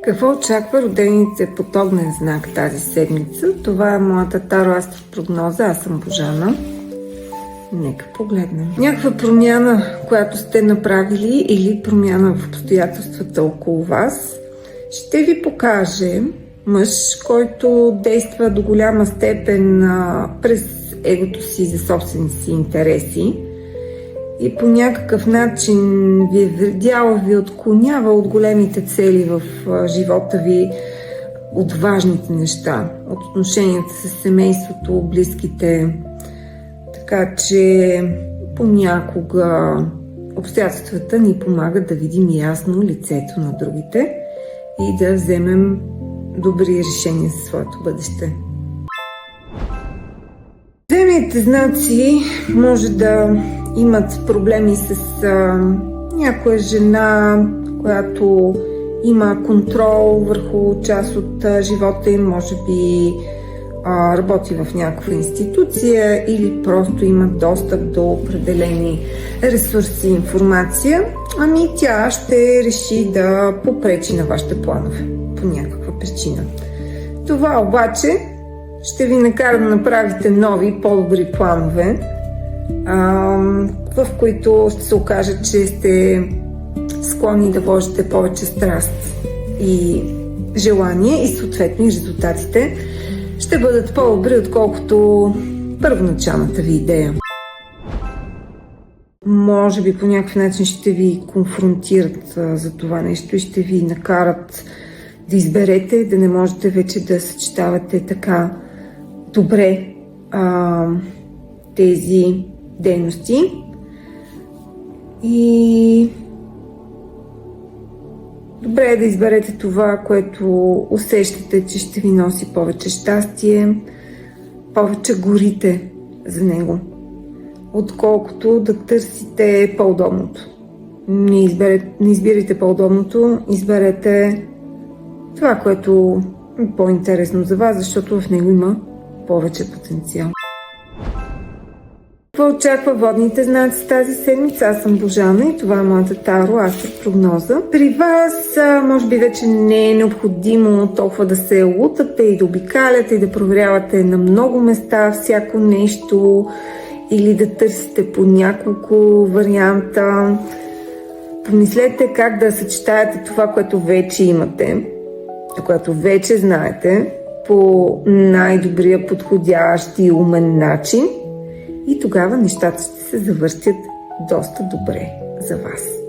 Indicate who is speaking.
Speaker 1: Какво очаква родените под огнен знак тази седмица? Това е моята Таро астропрогноза. Аз съм Божана. Нека погледнем. Някаква промяна, която сте направили или промяна в обстоятелствата около вас, ще ви покаже мъж, който действа до голяма степен през егото си за собствените си интереси и по някакъв начин ви е вредял, ви отклонява от големите цели в живота ви, от важните неща, от отношенията с семейството, близките. Така че понякога обстоятелствата ни помагат да видим ясно лицето на другите и да вземем добри решения за своето бъдеще. Земните знаци може да имат проблеми с някоя жена, която има контрол върху част от живота им, може би работи в някаква институция или просто има достъп до определени ресурси и информация, ами тя ще реши да попречи на вашите планове по някаква причина. Това обаче ще ви накара да направите нови, по-добри планове, в които ще се окаже, че сте склонни да вложите повече страст и желание и съответно и резултатите ще бъдат по-добри, отколкото първоначалната ви идея. Може би по някакъв начин ще ви конфронтират за това нещо и ще ви накарат да изберете, да не можете вече да съчетавате така добре тези дейности. И добре е да изберете това, което усещате, че ще ви носи повече щастие, повече горите за него, отколкото да търсите по-удобното. Не избирайте по-удобното, изберете това, което е по-интересно за вас, защото в него има повече потенциал. Какво очаква водните знаци тази седмица? Аз съм Божана и това е моята Таро астропрогноза. При вас може би вече не е необходимо толкова да се лутате и да обикаляте и да проверявате на много места всяко нещо или да търсите по няколко варианта. Помислете как да съчетаете това, което вече имате, което вече знаете, по най-добрия, подходящ и умен начин и тогава нещата ще се завъртят доста добре за вас.